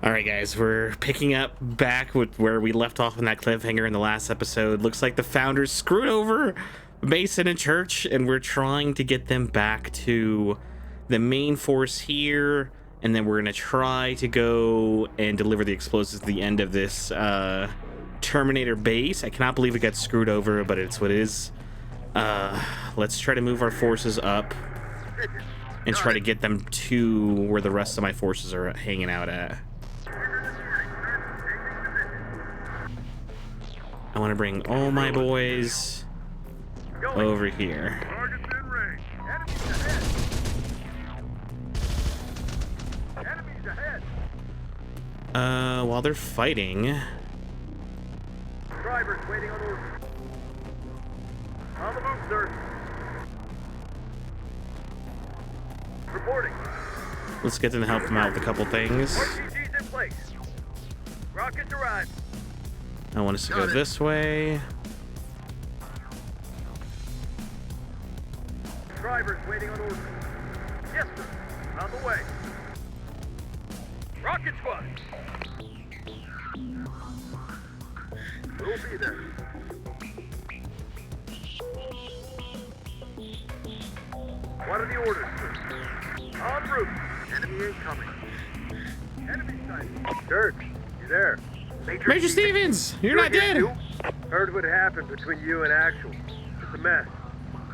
All right, guys, we're picking up back with where we left off in that cliffhanger in the last episode. Looks like the founders screwed over Mason and Church, and we're trying to get them back to the main force here, and then we're gonna try to go and deliver the explosives at the end of this Terminator base. I cannot believe it got screwed over, but it's what it is. Let's try to move our forces up and try to get them to where the rest of my forces are hanging out at. I want to bring all my boys over here. While they're fighting, Drivers waiting on orders. On the move, sir. Reporting. let's get them to help them out with a couple things. RPG's in place. Rockets arrived. I want us to go this way. Drivers waiting on orders. Yes, sir. On the way. Rocket squad. We'll be there. What are the orders, sir? En route. Enemy incoming. Enemy sighted. Church, you there? Major Stevens, you're not here, dead. you? Heard what happened between you and Actual. It's a mess.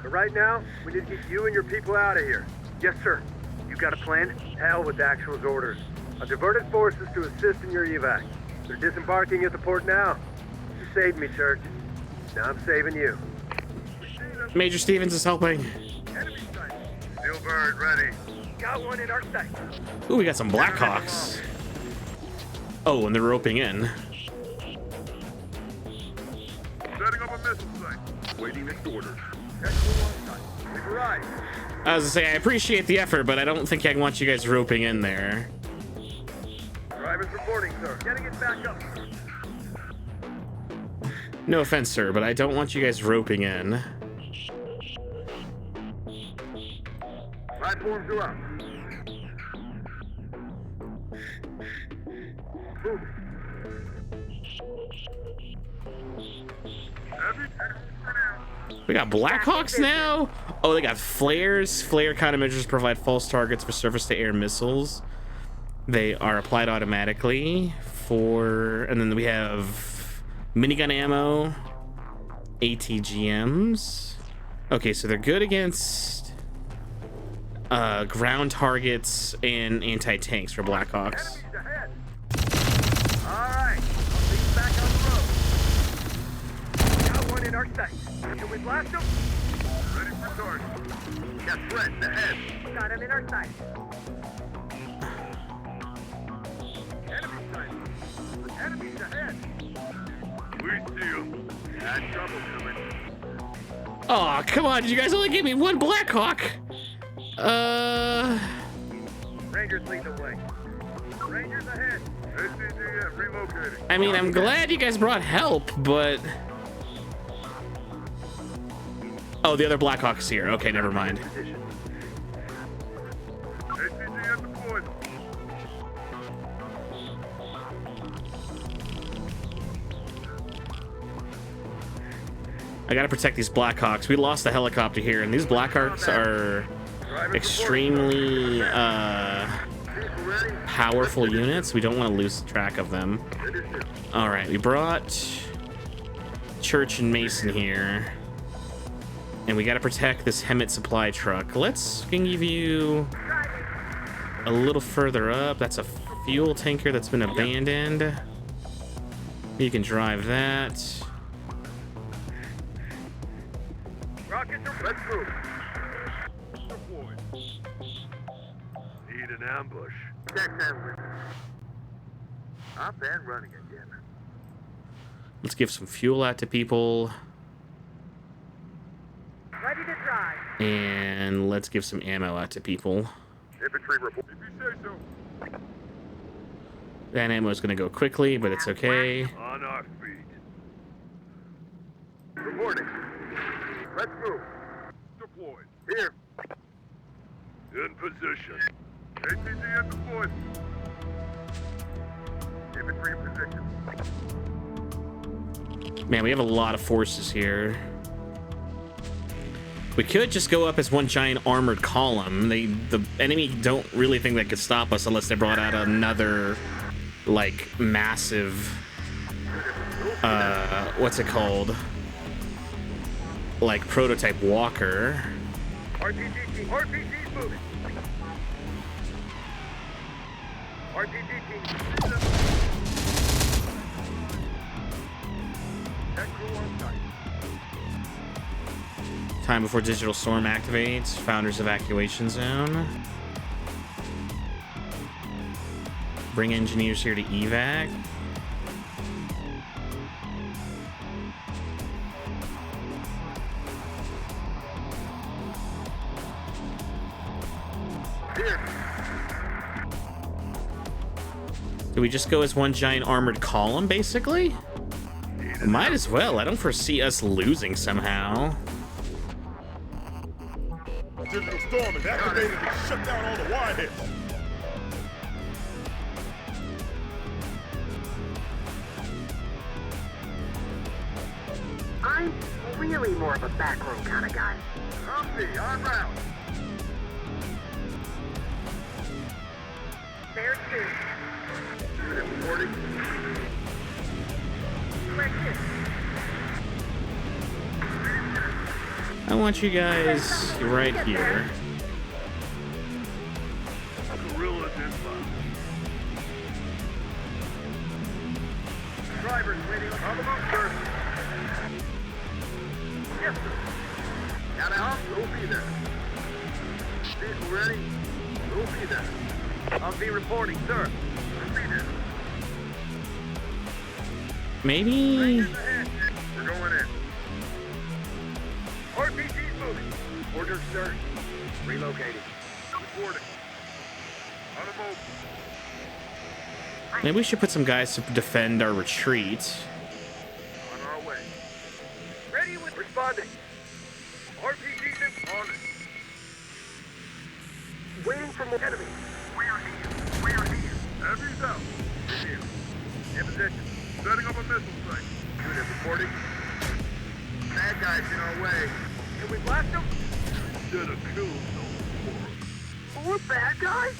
But right now, we need to get you and your people out of here. Yes, sir. You got a plan? Hell with Actual's orders. I've diverted forces to assist in your evac. They're disembarking at the port now. You saved me, Church. Now I'm saving you. Major Stevens is helping. Enemy sight. Steel bird ready. Got one in our sight. Ooh, we got some Blackhawks. Oh, and they're roping in. Setting up a missile site. Waiting next order. Actual on site. We've arrived. I was gonna say, I appreciate the effort, but I don't think I want you guys roping in there. Drivers reporting, sir. Getting it back up. No offense, sir, but I don't want you guys roping in. Platforms are up. Moving. We got Blackhawks now? Oh, they got flares. Flare countermeasures provide false targets for surface-to-air missiles. They are applied automatically for... And then we have minigun ammo, ATGMs. Okay, so they're good against ground targets and anti-tanks for Blackhawks. Enemies ahead. All right. I'll take you back on the road. Got one in our sight. Can we blast him? Ready for charge. Got threats ahead. Got him in our sight. Enemy sight. Enemies ahead. We see him. Got trouble coming. Oh, come on. Did you guys only give me one Blackhawk? Rangers lead the way. Rangers ahead. ACGM relocating. I mean, I'm glad you guys brought help, but... Oh, the other Blackhawk's here. Okay, never mind. ACGM deployed. I gotta protect these Blackhawks. We lost the helicopter here, and these Blackhawks are extremely powerful units. We don't want to lose track of them. All right, we brought Church and Mason here, and we got to protect this Hemet supply truck. Let's give you a little further up. That's a fuel tanker that's been abandoned. You can drive that. Rockets are let's move. Deployed. Need an ambush. Check that with up and running again. Let's give some fuel out to people. Ready to drive. And let's give some ammo out to people. Infantry report. If you say so. That ammo is going to go quickly, but it's okay. On our feet. Reporting. Let's move. Deployed. Here. In position. ATGM deployed. infantry in position. Man, we have a lot of forces here. We could just go up as one giant armored column. The enemy don't really think they could stop us unless they brought out another, like, massive, what's it called? Like, prototype walker. RPG's moving. RPG team. That crew on site. Time before Digital Storm activates. Founders evacuation zone. Bring engineers here to evac. Do we just go as one giant armored column, basically? Might as well. I don't foresee us losing somehow. Digital Storm is activated to shut down all the warheads. I'm really more of a backroom kind of guy. Humphrey, on route. There too. Unit reporting. Right here. I want you guys right here. Guerrillas inbound. Drivers waiting on the move, sir. Yes, sir. Got out? We'll be there. Vehicle ready? We'll be there. I'll be reporting, sir. We'll be there. Maybe. Rangers ahead. We're going in. RPG's moving. Order, sir. Relocating. Reporting. On a move. Maybe we should put some guys to defend our retreat. On our way. Ready with responding. RPG's in on it. Waiting for more enemy. We're here. We're here. Enemies out. We're here. In position. Setting up a missile strike. Unit reporting. Bad guys in our way. Can we blast them? Should have killed them before. More bad guys?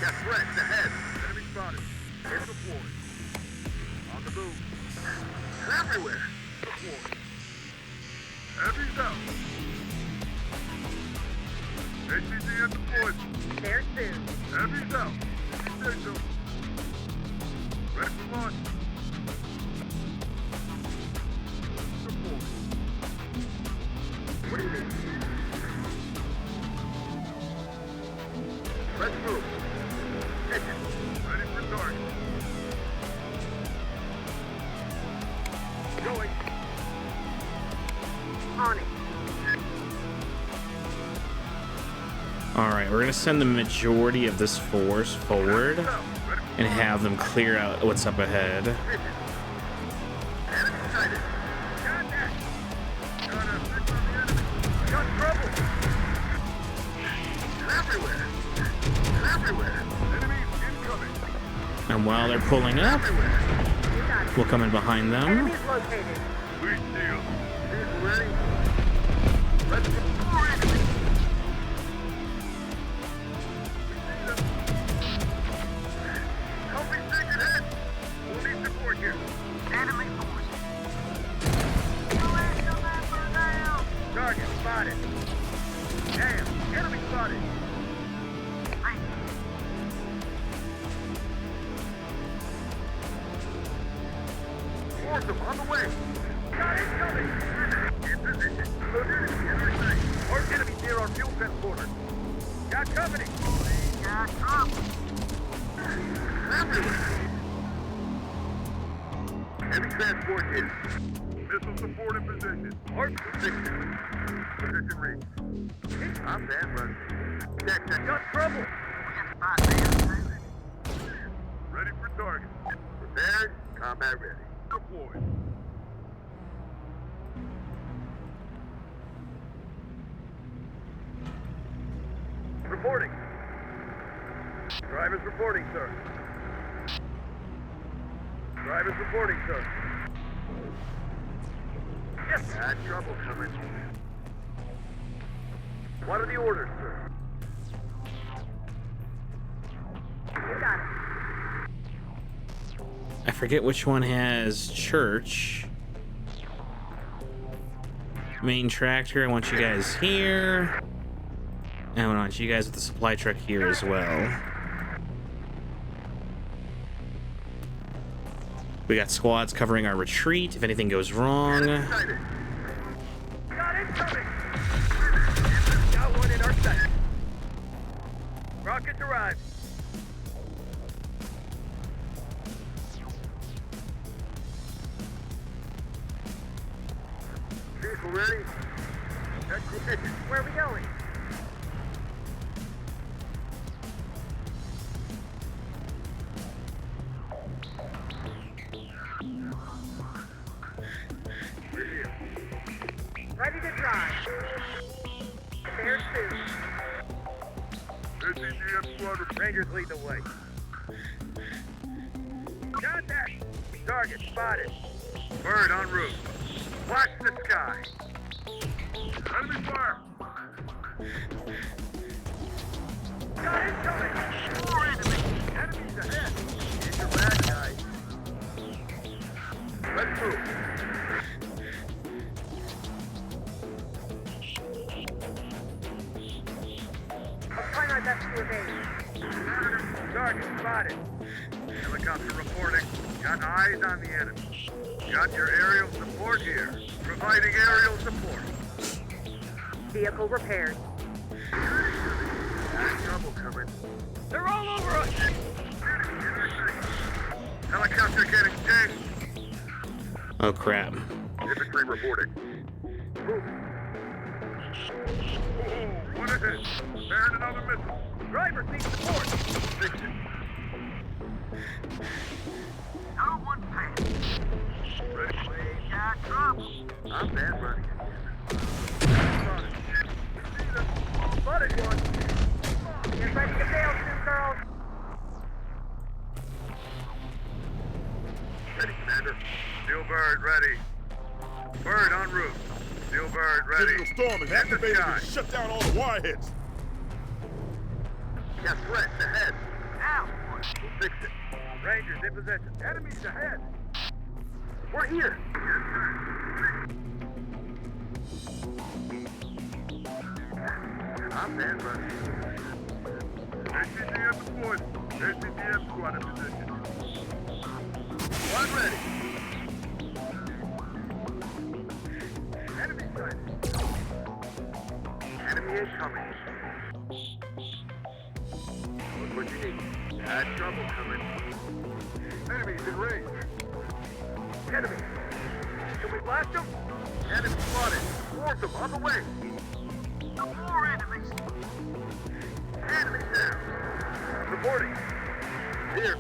Got threats ahead. Enemy spotted. It's deployed. On the move. Everywhere. Deployed. Enemies out. HCCM deployed. There soon. Enemies out. Stay so. Ready for launch. Deployed. What do you mean? Let's move. Kitchen. Ready for target. Going. On it. Alright, we're gonna send the majority of this force forward and have them clear out what's up ahead. Enemy sighted. Contact. Got a fix on the enemy. Got trouble. Everywhere. Everywhere. Enemies incoming. And while they're pulling up, Everywhere. You got it. we'll come in behind them. Enemies located. Sweet deal. Vehicle ready. Let's go. More enemy. Help me take it in. We'll need support here. Enemy force. Target spotted. Damn. Enemy spotted. Force them on the way. Got it coming. In position. Lieutenant, enemy sight. Our enemy near our fuel transporter. Got company. Got trouble. Everywhere. Heavy transport in. Missile support in position. Hard position. Position reach. I'm bad running. Check. Got trouble. Ready for target. Prepared. Combat ready. Deployed. Reporting. Drivers reporting, sir. Driver's reporting, sir. Yes. Bad trouble coming. What are the orders, sir? You got it. I forget which one has church. Main tractor, I want you guys here. And I want you guys with the supply truck here as well. We got squads covering our retreat if anything goes wrong. Got incoming! Got one in our sight. Rockets arrived. Vehicle ready? Where are we going? Ready to drive. There soon. SCGM squadron. Rangers lead the way. Contact! Target spotted. Bird en route. Watch the sky. Enemy fire! Got incoming! More enemies! Enemies ahead! Get your bad guys. Let's move. I'll try my best to evade. Target spotted. Helicopter reporting. Got eyes on the enemy. Got your aerial support here. Providing aerial support. Vehicle repaired. Got trouble coming. They're all over us! Helicopter getting dinged. Oh crap. Infantry reporting. Move. Oh, what is it? Fired another missile. Driver needs support. Fix it. No one paid. Ready? We got trouble. I'm bad running. Spotted one. Get ready to bail soon, girls. Ready, Commander. Steel Bird ready. Bird en route. Steel Bird ready. Digital storm is In the activated sky. to shut down all the warheads. Got threats ahead. Now. We'll fix it. Rangers in possession. Enemies ahead. We're here. I'm bad running. SCGM deployed. SCGM squad in position. Squad ready. Enemy sighted. Enemy incoming. Look what you need. Bad trouble coming. Enemies in range. Enemy. Can we blast them? Enemy spotted. Fourth them on the way. More enemies. Enemies down. Reporting. Here.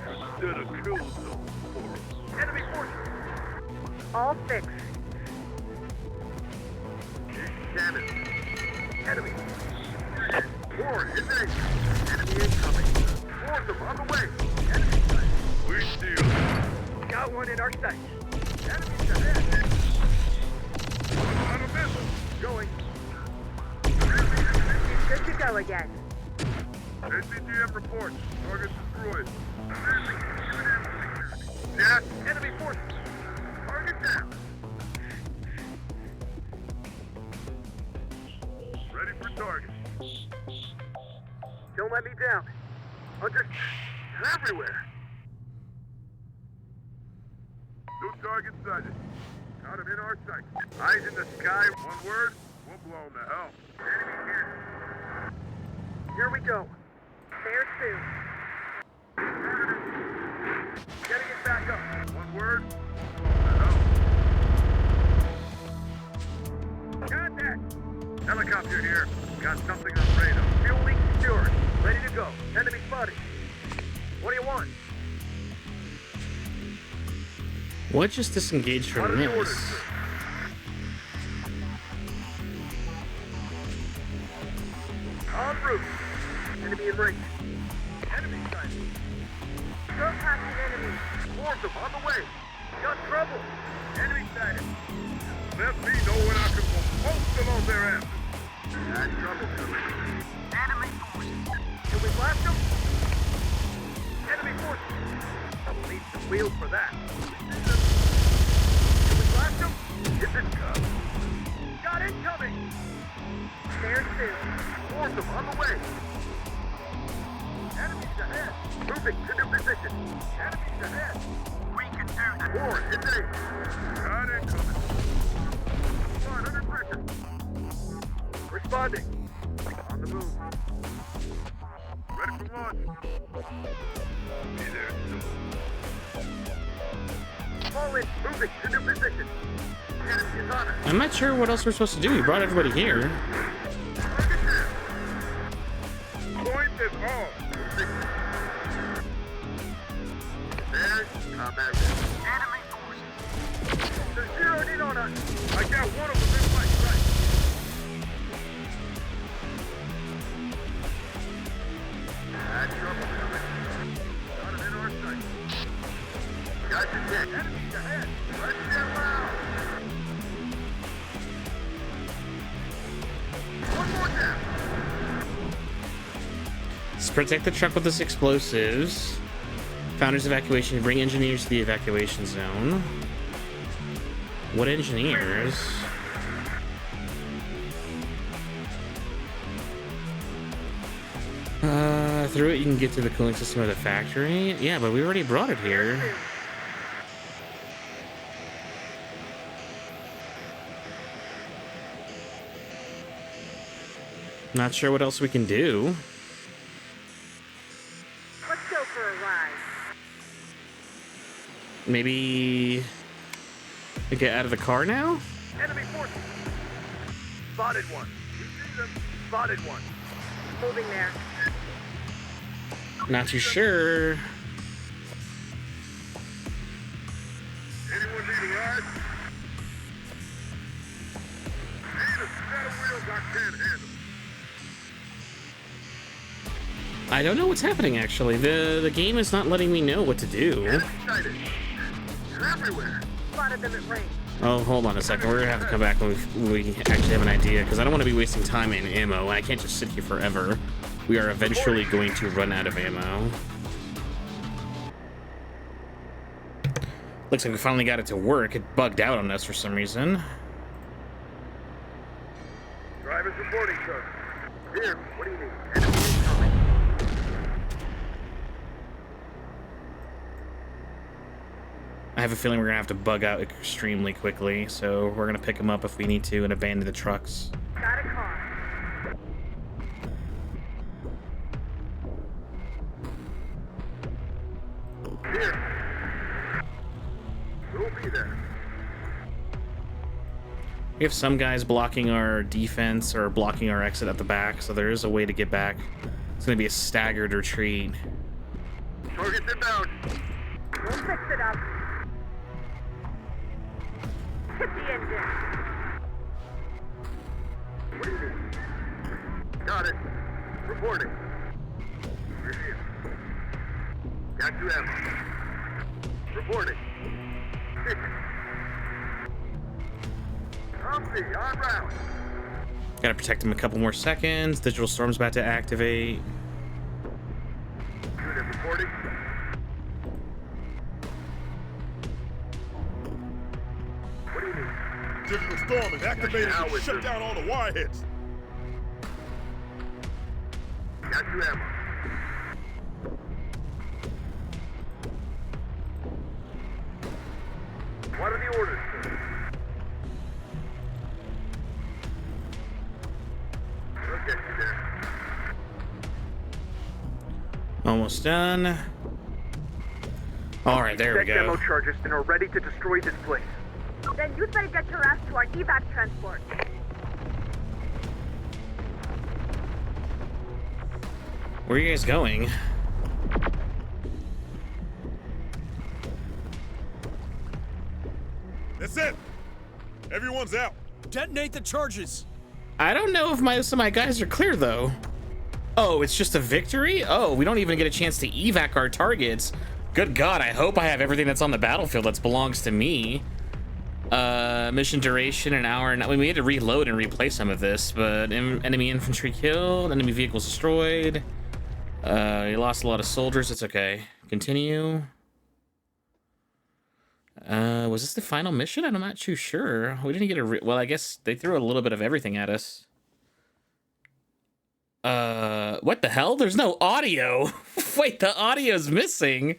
Consider kill zone for us. Enemy forces. All fixed. Cannon. Enemy. More in range. Enemy incoming. Fourth them on the way. Enemy sight. We steal. Got one in our sight. Enemies ahead. On a missile. Going. Good to go again. SCGM reports. Target destroyed. Yes. Enemy forces. Target down. Ready for target. Don't let me down. They're everywhere. New target sighted. Got him in our sight. Eyes in the sky. One word. We'll blow him to hell. Enemy here. Here we go. There soon. Getting it back up. One word. Contact! Helicopter here. Got something on radar. Fuel leak secured. Ready to go. Enemy spotted. What do you want? What just disengaged What from are the orders, this? sir? En route. Enemy in range. Enemy sighted. Go past the enemy. Awesome, on the way. Got trouble. Enemy sighted. Let me know when I can go postal on their asses. Got trouble coming. Enemy forces. Can we blast them? Enemy forces. I'll need some wheels for that. Can we blast them? Is it got incoming. There soon. Awesome, on the way. Enemies ahead. Moving to new position. Enemies ahead. We can do that. War in danger. Got incoming. Come on, under pressure. Responding. On the move. Ready for launch. Be there soon. Forward. Moving to new position. Enemy is on us. I'm not sure what else we're supposed to do. We brought everybody here. Target down. Point is off. There's combat ready. Enemy forces. They're zeroed in on us. I got one of them in my sight. Got trouble coming. Got him in our sight. Got the deck. Enemies ahead. Let's get loud. One more down. Let's protect the truck with this explosives. Founders evacuation. Bring engineers to the evacuation zone. What engineers? Through it you can get to the cooling system of the factory. Yeah, but we already brought it here. Not sure what else we can do. Let's go for a ride. Maybe we get out of the car now? Enemy forces. Spotted one. We see them. Spotted one. Moving there. Not too sure. Anyone need a ride? Need a set of wheels I can't handle. I don't know what's happening actually. The game is not letting me know what to do. Enemy sighted. They're everywhere. Spotted them at range. Oh, hold on a second. We're gonna have to come back when we actually have an idea, because I don't want to be wasting time in ammo, and I can't just sit here forever. We are eventually going to run out of ammo. Looks like we finally got it to work. It bugged out on us for some reason. Driver's reporting, sir. Here, what do you need? Enemy incoming. I have a feeling we're gonna have to bug out extremely quickly, so we're gonna pick them up if we need to and abandon the trucks. Got a car. Here. We'll be there. We have some guys blocking our defense or blocking our exit at the back, so there is a way to get back. It's gonna be a staggered retreat. Target's inbound. We'll fix it up. Hit the engine. What do you need? Got it. Reporting. We're here. Got you ammo. Reporting. Humpty, on route. Gotta protect him a couple more seconds. Digital Storm's about to activate. Unit reporting. What do you need? Digital storm is activated Now to with shut you. down all the warheads. Got you ammo. What are the orders, sir? We'll get you there. Almost done. All right, there we Check demo go. charges and are ready to destroy this place. Then you'd better get your ass to our evac transport. Where are you guys going? That's it. Everyone's out. Detonate the charges. I don't know if some of my guys are clear though. Oh, it's just a victory? Oh, we don't even get a chance to evac our targets. Good God, I hope I have everything that's on the battlefield that belongs to me. Mission duration, an hour. And we had to reload and replay some of this, but enemy infantry killed, enemy vehicles destroyed. You lost a lot of soldiers. It's okay. Continue. Was this the final mission? I'm not too sure. We didn't get a well, I guess they threw a little bit of everything at us. What the hell? There's no audio. Wait, the audio's missing.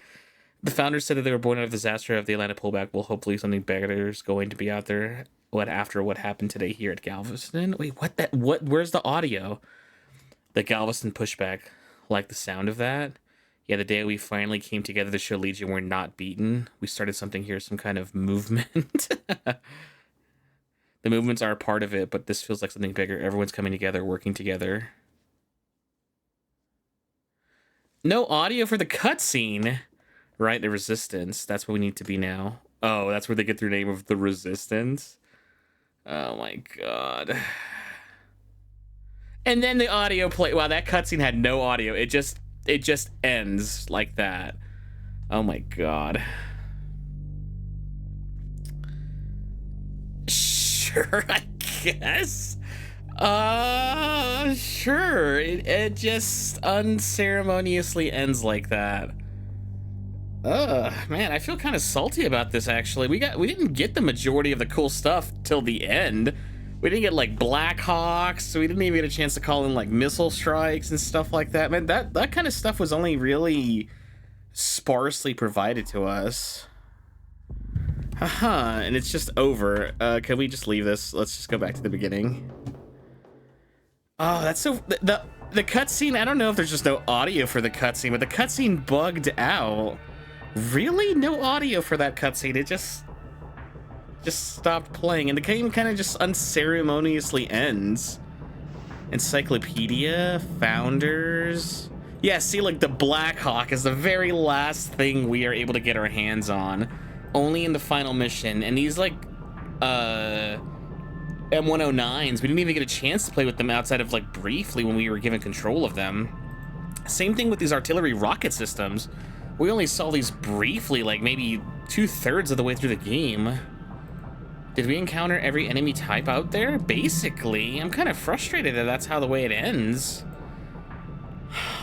The founders said that they were born out of the disaster of the Atlanta pullback. Well, hopefully something better is going to be out there. After what happened today here at Galveston? Wait, where's the audio? The Galveston pushback. Like the sound of that? Yeah, the day we finally came together to show Legion we're not beaten. We started something here, some kind of movement. The movements are a part of it, but this feels like something bigger. Everyone's coming together, working together. No audio for the cutscene. Right, the Resistance. That's what we need to be now. Oh, that's where they get their name of the Resistance. Oh my God. And then the audio play. Wow, that cutscene had no audio. It just ends like that. Oh my God. Sure, I guess. Sure. It just unceremoniously ends like that. Man, I feel kind of salty about this, actually. We didn't get the majority of the cool stuff till the end. We didn't get, like, Black Hawks. We didn't even get a chance to call in, like, missile strikes and stuff like that. Man, that kind of stuff was only really sparsely provided to us. Haha, and it's just over. Can we just leave this? Let's just go back to the beginning. Oh, that's so... The cutscene, I don't know if there's just no audio for the cutscene, but the cutscene bugged out. Really? No audio for that cutscene. It just stopped playing, and the game kind of just unceremoniously ends. Encyclopedia, founders. Yeah, see, like the Black Hawk is the very last thing we are able to get our hands on, only in the final mission. And these like M109s, we didn't even get a chance to play with them outside of like briefly when we were given control of them. Same thing with these artillery rocket systems. We only saw these briefly, like maybe 2/3 of the way through the game. Did we encounter every enemy type out there? Basically. I'm kind of frustrated that that's how the way it ends.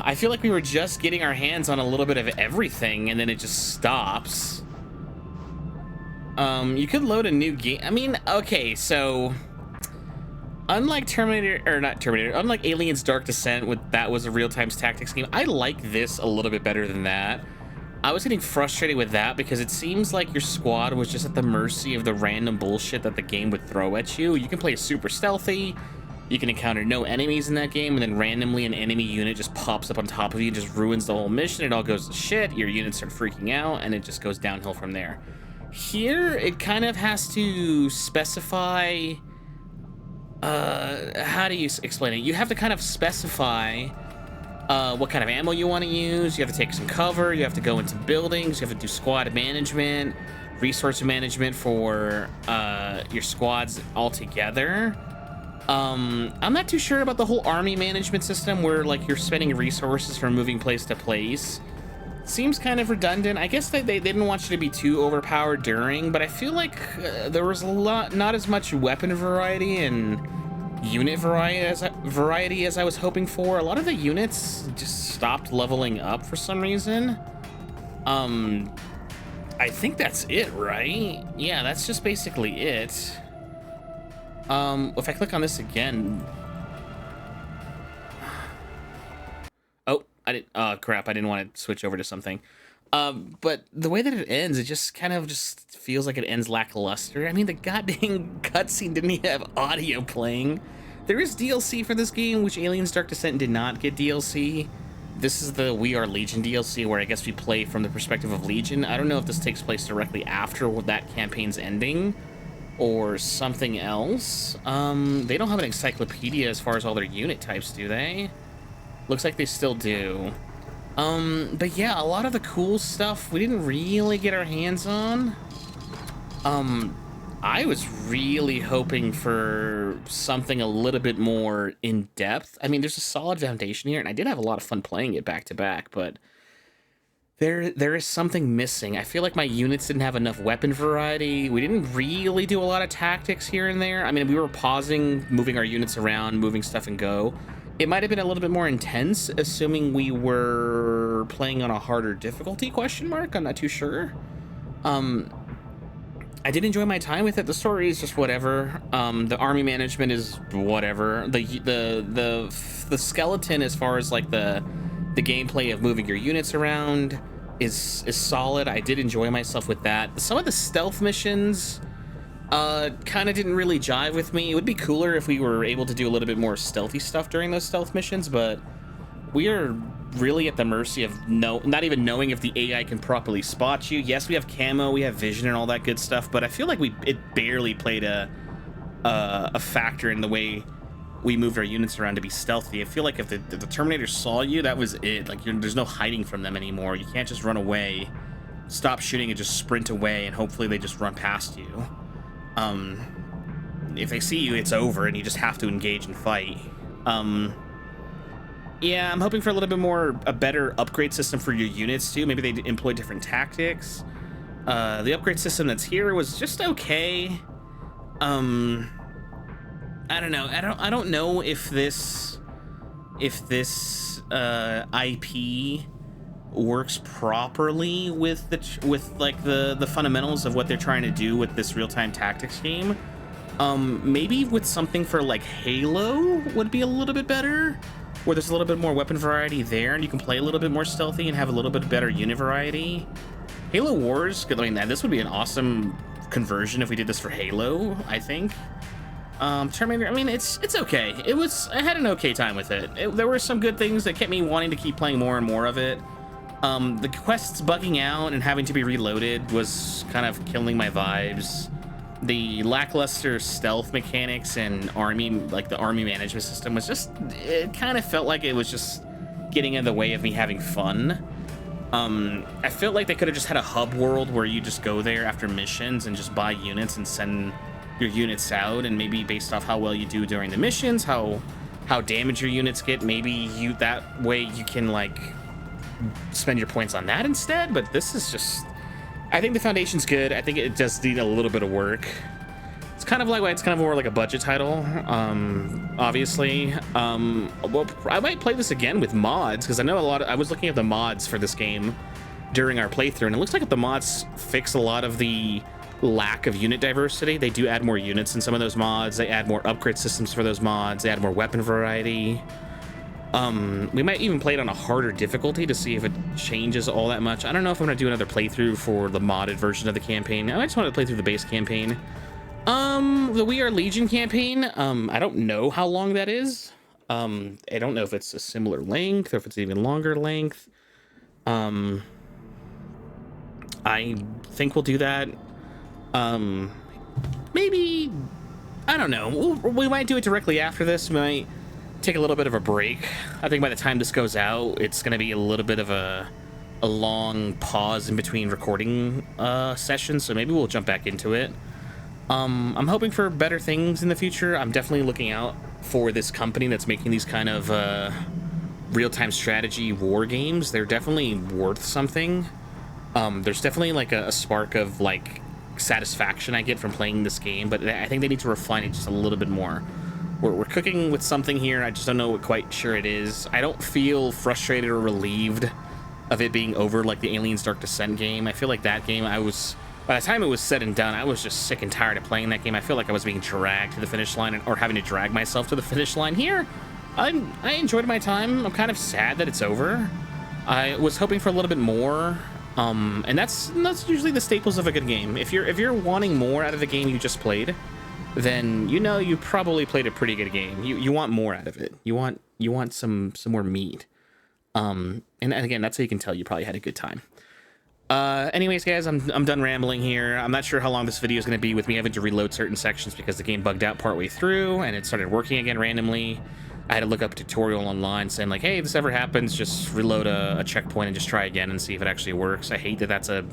I feel like we were just getting our hands on a little bit of everything, and then it just stops. You could load a new game. I mean, okay, so... Unlike unlike Alien's Dark Descent, that was a real-time tactics game, I like this a little bit better than that. I was getting frustrated with that because it seems like your squad was just at the mercy of the random bullshit that the game would throw at you. You can play super stealthy, you can encounter no enemies in that game, and then randomly an enemy unit just pops up on top of you and just ruins the whole mission. It all goes to shit, your units start freaking out, and it just goes downhill from there. Here, it kind of has to specify... how do you explain it? You have to kind of specify what kind of ammo you want to use. You have to take some cover, you have to go into buildings, you have to do squad management, resource management for your squads all together. I'm not too sure about the whole army management system where like you're spending resources from moving place to place. Seems kind of redundant. I guess they didn't want you to be too overpowered during, but I feel like there was not as much weapon variety and unit variety as I was hoping for. A lot of the units just stopped leveling up for some reason. I think that's it, right? Yeah, that's just basically it. If I click on this again... Oh, crap, I didn't want to switch over to something. But the way that it ends, it just kind of just feels like it ends lackluster. I mean, the goddamn cutscene didn't even have audio playing. There is DLC for this game, which Alien's Dark Descent did not get DLC. This is the We Are Legion DLC, where I guess we play from the perspective of Legion. I don't know if this takes place directly after that campaign's ending, or something else. They don't have an encyclopedia as far as all their unit types, do they? Looks like they still do. But yeah, a lot of the cool stuff we didn't really get our hands on. I was really hoping for something a little bit more in-depth. I mean, there's a solid foundation here, and I did have a lot of fun playing it back to back, but There is something missing. I feel like my units didn't have enough weapon variety. We didn't really do a lot of tactics here and there. I mean, we were pausing, moving our units around, moving stuff and go. It might have been a little bit more intense, assuming we were playing on a harder difficulty, question mark? I'm not too sure. I did enjoy my time with it. The story is just whatever. The army management is whatever. The skeleton, as far as like the gameplay of moving your units around, is solid. I did enjoy myself with that. Some of the stealth missions kind of didn't really jive with me. It would be cooler if we were able to do a little bit more stealthy stuff during those stealth missions, but we are really at the mercy of not even knowing if the AI can properly spot you. Yes, we have camo, we have vision and all that good stuff, but I feel like it barely played a factor in the way we moved our units around to be stealthy. I feel like if the Terminator saw you, that was it. Like, there's no hiding from them anymore. You can't just run away, stop shooting, and just sprint away, and hopefully they just run past you. If they see you, it's over, and you just have to engage and fight. Yeah, I'm hoping for a little bit more, a better upgrade system for your units too. Maybe they employ different tactics. The upgrade system that's here was just okay. I don't know. I don't know if this IP works properly with the fundamentals of what they're trying to do with this real-time tactics game. Maybe with something for like Halo would be a little bit better, where there's a little bit more weapon variety there and you can play a little bit more stealthy and have a little bit better unit variety. Halo Wars, I mean, this would be an awesome conversion if we did this for Halo, I think. Terminator, I mean, it's okay. I had an okay time with it. There were some good things that kept me wanting to keep playing more and more of it. The quests bugging out and having to be reloaded was kind of killing my vibes. The lackluster stealth mechanics and the army management system was just, it kind of felt like it was just getting in the way of me having fun. I felt like they could have just had a hub world where you just go there after missions and just buy units and send your units out, and maybe based off how well you do during the missions, how damaged your units get, maybe that way you can like spend your points on that instead. But this is just, I think the foundation's good. I think it does need a little bit of work. It's kind of more like a budget title, obviously. Well, I might play this again with mods, because I know I was looking at the mods for this game during our playthrough, and it looks like the mods fix a lot of the lack of unit diversity. They do add more units in some of those mods. They add more upgrade systems for those mods. They add more weapon variety. We might even play it on a harder difficulty to see if it changes all that much. I don't know if I'm gonna do another playthrough for the modded version of the campaign. I just want to play through the base campaign. The We Are Legion campaign, I don't know how long that is. I don't know if it's a similar length or if it's even longer length. I think we'll do that. Maybe, I don't know. We might do it directly after this. We might take a little bit of a break. I think by the time this goes out, it's going to be a little bit of a long pause in between recording sessions, so maybe we'll jump back into it. I'm hoping for better things in the future. I'm definitely looking out for this company that's making these kind of real-time strategy war games. They're definitely worth something. There's definitely like a spark of like satisfaction I get from playing this game, but I think they need to refine it just a little bit more. We're cooking with something here. I just don't know what quite sure it is. I don't feel frustrated or relieved of it being over like the Aliens Dark Descent game. I feel like that game, by the time it was said and done, I was just sick and tired of playing that game. I feel like I was being dragged to the finish line, or having to drag myself to the finish line. Here, I enjoyed my time. I'm kind of sad that it's over. I was hoping for a little bit more. And that's usually the staples of a good game. If you're wanting more out of the game you just played, then you probably played a pretty good game. You want more out of it. You want some more meat. And again, that's how you can tell you probably had a good time. Anyways, guys, I'm done rambling here. I'm not sure how long this video is going to be with me having to reload certain sections because the game bugged out partway through and it started working again randomly. I had to look up a tutorial online saying like, hey, if this ever happens, just reload a checkpoint and just try again and see if it actually works. I hate that that's a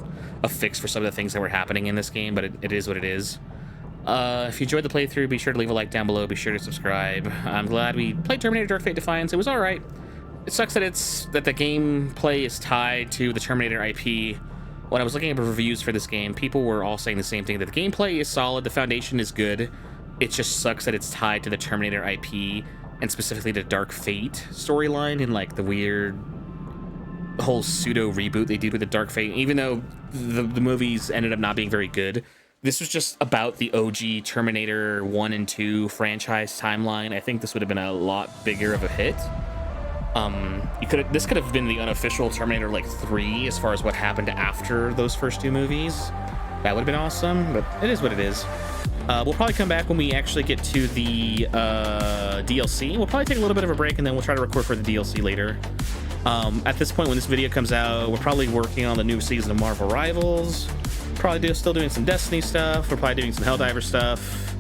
fix for some of the things that were happening in this game, but it is what it is. If you enjoyed the playthrough, be sure to leave a like down below. Be sure to subscribe. I'm glad we played Terminator Dark Fate Defiance. It was all right. It sucks that the gameplay is tied to the Terminator IP. When I was looking at reviews for this game, people were all saying the same thing, that the gameplay is solid, the foundation is good. It just sucks that it's tied to the Terminator IP, and specifically the Dark Fate storyline, and like the weird whole pseudo reboot they did with the Dark Fate. Even though the movies ended up not being very good, this was just about the OG Terminator 1 and 2 franchise timeline. I think this would have been a lot bigger of a hit. This could have been the unofficial Terminator like 3 as far as what happened after those first two movies. That would have been awesome, but it is what it is. We'll probably come back when we actually get to the DLC. We'll probably take a little bit of a break, and then we'll try to record for the DLC later. At this point, when this video comes out, we're probably working on the new season of Marvel Rivals. Probably still doing some Destiny stuff. We're probably doing some Helldiver stuff.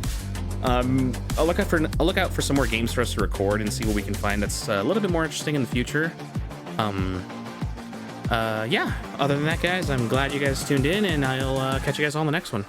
I'll look out for some more games for us to record and see what we can find that's a little bit more interesting in the future. Yeah, other than that, guys, I'm glad you guys tuned in, and I'll catch you guys on the next one.